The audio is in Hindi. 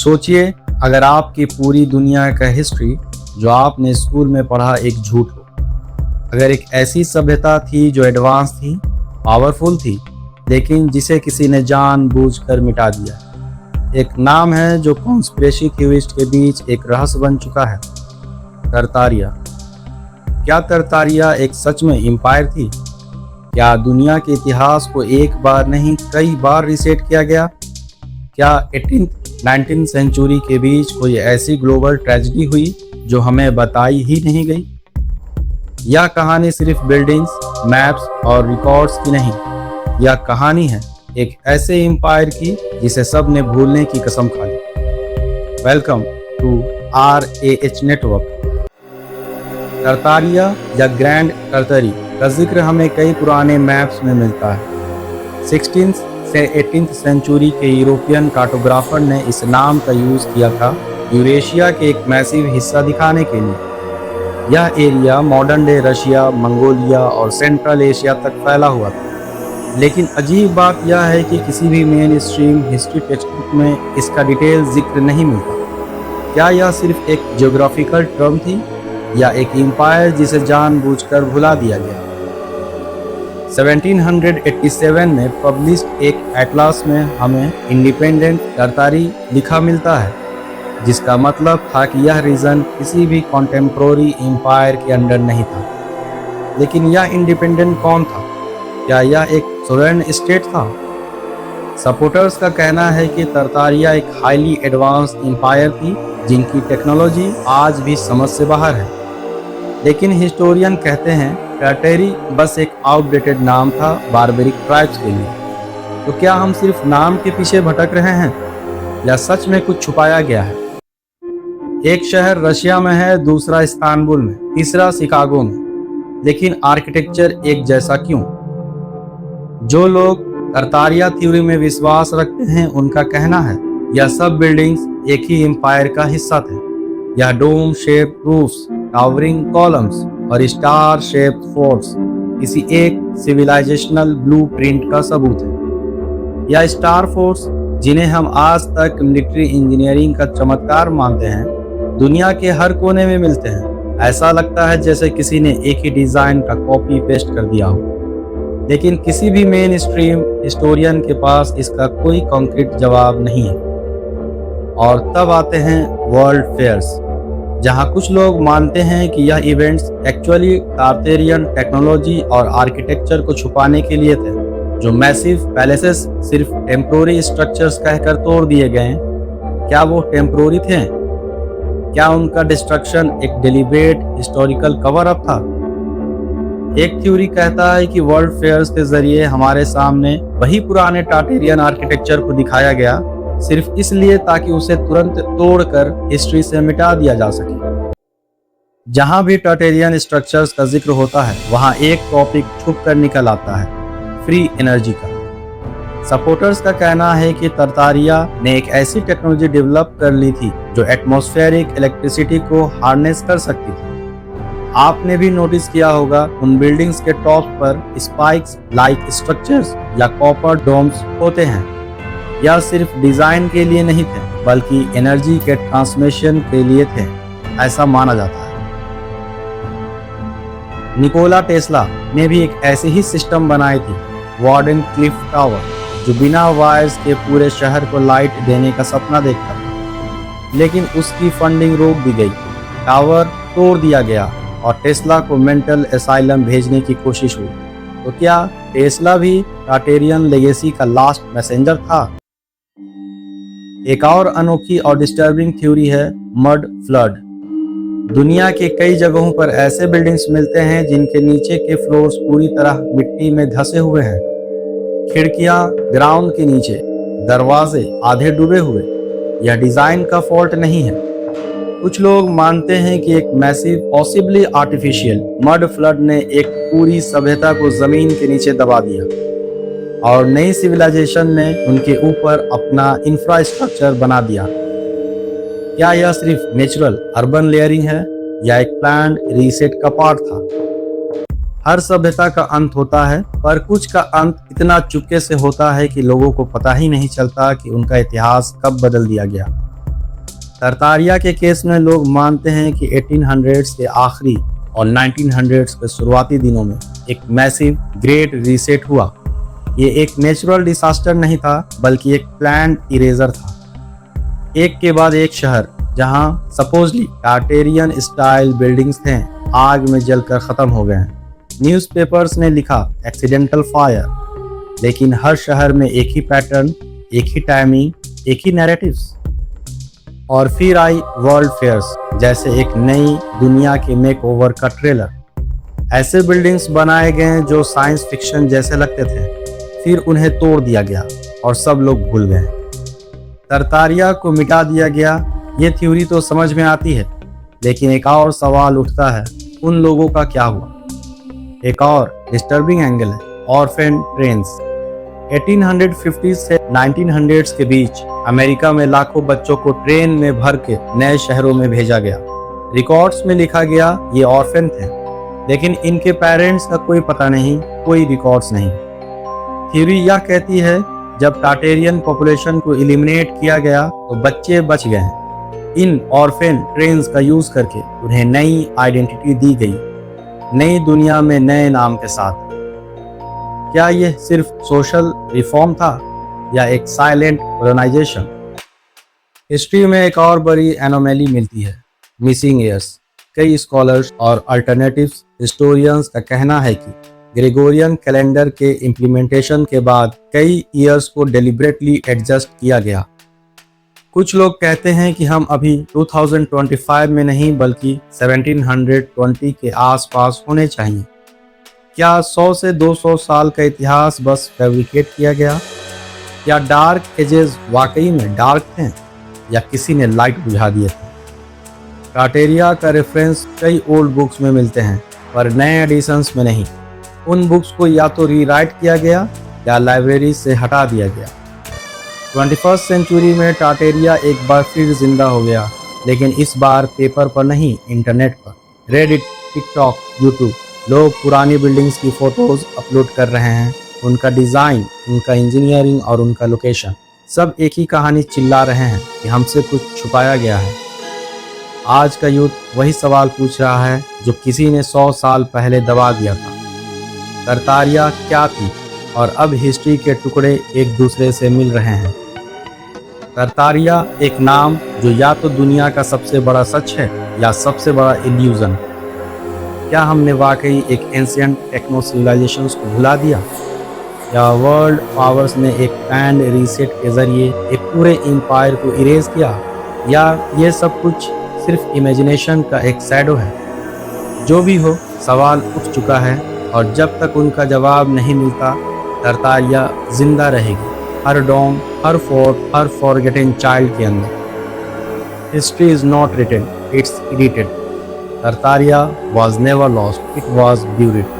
सोचिए, अगर आपकी पूरी दुनिया का हिस्ट्री जो आपने स्कूल में पढ़ा एक झूठ हो। अगर एक ऐसी सभ्यता थी जो एडवांस थी, पावरफुल थी, लेकिन जिसे किसी ने जानबूझकर मिटा दिया। एक नाम है जो कॉन्स्पिरेसी थ्योरिस्ट के बीच एक रहस्य बन चुका है, तरतारिया। क्या तरतारिया एक सच में एम्पायर थी? क्या दुनिया के इतिहास को एक बार नहीं कई बार रीसेट किया गया? क्या 18th-19th सेंचुरी के बीच कोई ऐसी ग्लोबल ट्रेजेडी हुई जो हमें बताई ही नहीं गई? यह कहानी सिर्फ बिल्डिंग्स, मैप्स और रिकॉर्ड्स की नहीं, यह कहानी है एक ऐसे एम्पायर की जिसे सब ने भूलने की कसम खा ली। Welcome to RAH network. Tartaria या ग्रैंड तरतरी का जिक्र हमें कई पुराने मैप्स में मिलता है। 16th से 18th सेंचुरी के यूरोपियन कार्टोग्राफर ने इस नाम का यूज किया था यूरेशिया के एक मैसिव हिस्सा दिखाने के लिए। यह area modern day Russia, Mongolia और सेंट्रल एशिया तक फैला हुआ था। लेकिन अजीब बात यह है कि किसी भी मेन स्ट्रीम हिस्ट्री टेक्स्टबुक में इसका डिटेल जिक्र नहीं मिलता। क्या यह सिर्फ एक ज्योग्राफिकल टर्म थी या एक एम्पायर जिसे जानबूझकर भुला दिया गया? 1787 में पब्लिश्ड एक एटलास में हमें इंडिपेंडेंट तरतारी लिखा मिलता है, जिसका मतलब था कि यह रीजन किसी भी कॉन्टेम्पोररी एम्पायर के अंडर नहीं था। लेकिन यह इंडिपेंडेंट कौन था? क्या यह एक सोवरेन स्टेट था? सपोर्टर्स का कहना है कि तरतारिया एक हाईली एडवांस्ड एम्पायर थी जिनकी टेक्नोलॉजी आज भी समझ से बाहर है। लेकिन हिस्टोरियन कहते हैं तरतारी बस एक आउटडेटेड नाम था बारबेरिक ट्राइब्स के लिए। तो क्या हम सिर्फ नाम के पीछे भटक रहे हैं या सच में कुछ छुपाया गया है? एक शहर रशिया में है, दूसरा इस्तांबुल में, तीसरा शिकागो में, लेकिन आर्किटेक्चर एक जैसा क्यों? जो लोग तरतारिया थ्योरी में विश्वास रखते हैं उनका कहना है यह सब बिल्डिंग्स एक ही एम्पायर का हिस्सा थे। यह dome shape roofs, towering columns और स्टार शेप फोर्ट्स किसी एक सिविलाइजेशनल ब्लूप्रिंट का सबूत है। यह स्टार फोर्ट्स, जिन्हें हम आज तक मिलिट्री इंजीनियरिंग का चमत्कार मानते हैं, दुनिया के हर कोने में मिलते हैं। ऐसा लगता है जैसे किसी ने एक ही डिजाइन का कॉपी पेस्ट कर दिया हो। लेकिन किसी भी मेन स्ट्रीम हिस्टोरियन के पास इसका कोई कॉन्क्रीट जवाब नहीं है। और तब आते हैं वर्ल्ड फेयर्स, जहां कुछ लोग मानते हैं कि यह इवेंट्स एक्चुअली तार्तेरियन टेक्नोलॉजी और आर्किटेक्चर को छुपाने के लिए थे। जो मैसिव पैलेसेस सिर्फ टेम्पोररी स्ट्रक्चर्स कहकर तोड़ दिए गए, क्या वो टेम्पोररी थे? क्या उनका डिस्ट्रक्शन एक डेलिब्रेट हिस्टोरिकल कवर अप था? एक थ्योरी कहता है कि वर्ल्ड फेयर्स के जरिए हमारे सामने वही पुराने टार्टेरियन आर्किटेक्चर को दिखाया गया, सिर्फ इसलिए ताकि उसे तुरंत तोड़कर हिस्ट्री से मिटा दिया जा सके। जहां भी टार्टेरियन स्ट्रक्चर्स का जिक्र होता है वहां एक टॉपिक छुप कर निकल आता है, फ्री एनर्जी का। सपोर्टर्स का कहना है कि तरतारिया ने एक ऐसी टेक्नोलॉजी डेवलप कर ली थी जो एटमॉस्फेरिक इलेक्ट्रिसिटी को हार्नेस कर सकती थी। आपने भी नोटिस किया होगा उन बिल्डिंग्स के टॉप पर स्पाइक्स लाइक स्ट्रक्चर्स या कॉपर डोम्स होते हैं। यह सिर्फ डिजाइन के लिए नहीं थे बल्कि एनर्जी के ट्रांसमिशन के लिए थे, ऐसा माना जाता है। निकोला टेस्ला ने भी एक ऐसी ही सिस्टम बनाई थी, वार्डन क्लिफ टावर, जो बिना वायर्स के पूरे शहर को लाइट देने का सपना देखता था। लेकिन उसकी फंडिंग रोक दी गई, टावर तोड़ दिया गया और टेस्ला को मेंटल एसाइलम भेजने की कोशिश हुई। तो क्या टेस्ला भी टार्टेरियन लेगेसी का लास्ट मैसेंजर था? एक और अनोखी और डिस्टर्बिंग थ्योरी है मड फ्लड। दुनिया के कई जगहों पर ऐसे बिल्डिंग्स मिलते हैं जिनके नीचे के फ्लोर्स पूरी तरह मिट्टी में धंसे हुए हैं। खिड़कियां ग्राउंड के नीचे, दरवाजे आधे डूबे हुए। यह डिजाइन का फॉल्ट नहीं है। कुछ लोग मानते हैं कि एक massive, possibly artificial mud flood ने एक पूरी सभ्यता को जमीन के नीचे दबा दिया और नई सिविलाइजेशन ने उनके ऊपर अपना इंफ्रास्ट्रक्चर बना दिया। क्या यह सिर्फ नेचुरल अर्बन लेयरिंग है या एक प्लान्ड रीसेट का पार्ट था? हर सभ्यता का अंत होता है, पर कुछ का अंत इतना चुपके से होता है कि लोगों को पता ही नहीं चलता कि उनका इतिहास कब बदल दिया गया। तरतारिया के केस में लोग मानते हैं कि 1800s के आखिरी और 1900s के शुरुआती दिनों में एक मैसिव ग्रेट रीसेट हुआ। ये एक नेचुरल डिसास्टर नहीं था, बल्कि एक प्लान्ड इरेजर था। एक के बाद एक शहर जहां सपोजली टार्टेरियन स्टाइल बिल्डिंग्स थे, आग में जलकर खत्म हो गए हैं। न्यूज़पेपर्स ने लिखा एक्सीडेंटल फायर, लेकिन हर शहर में एक ही पैटर्न, एक ही टाइमिंग, एक ही नैरेटिव्स। और फिर आई वर्ल्ड फेयर्स जैसे एक नई दुनिया के मेकओवर का ट्रेलर। ऐसे बिल्डिंग्स बनाए गए जो साइंस फिक्शन जैसे लगते थे, फिर उन्हें तोड़ दिया गया और सब लोग भूल गए। तरतारिया को मिटा दिया गया। ये थ्योरी तो समझ में आती है, लेकिन एक और सवाल उठता है, उन लोगों का क्या हुआ? एक और डिस्टर्बिंग एंगल है ऑर्फन ट्रेन्स। 1850 से 1900s के बीच अमेरिका में लाखों बच्चों को ट्रेन में भर के नए शहरों में भेजा गया। रिकॉर्ड्स में लिखा गया ये ऑर्फन थे, लेकिन इनके पेरेंट्स का कोई पता नहीं, कोई रिकॉर्ड्स नहीं। थ्योरी यह कहती है जब टार्टेरियन पॉपुलेशन को एलिमिनेट किया गया तो बच्चे बच गए। इन ऑर्फन ट्रेन्स का यूज करके उन्हें नई आइडेंटिटी दी गई, नई दुनिया में नए नाम के साथ। क्या यह सिर्फ सोशल रिफॉर्म था या एक साइलेंट कॉलोनाइजेशन? हिस्ट्री में एक और बड़ी एनोमली मिलती है, मिसिंग ईयर्स। कई स्कॉलर्स और अल्टरनेटिव हिस्टोरियंस का कहना है कि ग्रेगोरियन कैलेंडर के इम्प्लीमेंटेशन के बाद कई ईयर्स को डेलिब्रेटली एडजस्ट किया गया। कुछ लोग कहते हैं कि हम अभी 2025 में नहीं बल्कि 1720 के आसपास होने चाहिए। क्या 100 से 200 साल का इतिहास बस फैब्रिकेट किया गया? या डार्क एजेस वाकई में डार्क थे या किसी ने लाइट बुझा दिए थे? टार्टेरिया का रेफरेंस कई ओल्ड बुक्स में मिलते हैं, पर नए एडिशंस में नहीं। उन बुक्स को या तो रीराइट किया गया या लाइब्रेरी से हटा दिया गया। 21st सेंचुरी में टार्टेरिया एक बार फिर जिंदा हो गया, लेकिन इस बार पेपर पर नहीं, इंटरनेट पर। रेडिट, टिकटॉक, यूट्यूब, लोग पुरानी बिल्डिंग्स की फोटोज अपलोड कर रहे हैं। उनका डिज़ाइन, उनका इंजीनियरिंग और उनका लोकेशन, सब एक ही कहानी चिल्ला रहे हैं कि हमसे कुछ छुपाया गया है। आज का यूथ वही सवाल पूछ रहा है जो किसी ने 100 साल पहले दबा दिया था। तरतारिया क्या थी और अब हिस्ट्री के टुकड़े एक दूसरे से मिल रहे हैं। तरतारिया एक नाम जो या तो दुनिया का सबसे बड़ा सच है या सबसे बड़ा इल्यूजन। क्या हमने वाकई एक एंशिएंट टेक्नो सिविलाइजेशंस को भुला दिया, या वर्ल्ड पावर्स ने एक प्लान्ड रीसेट के जरिए एक पूरे एम्पायर को इरेज किया, या ये सब कुछ सिर्फ इमेजिनेशन का एक शैडो है? जो भी हो, सवाल उठ चुका है और जब तक उनका जवाब नहीं मिलता, तरतारिया जिंदा रहेगी हर डोम, हर फोर्ट, हर फॉरगेटन चाइल्ड के अंदर। History is not written, it's edited. Tartaria was never lost, it was buried.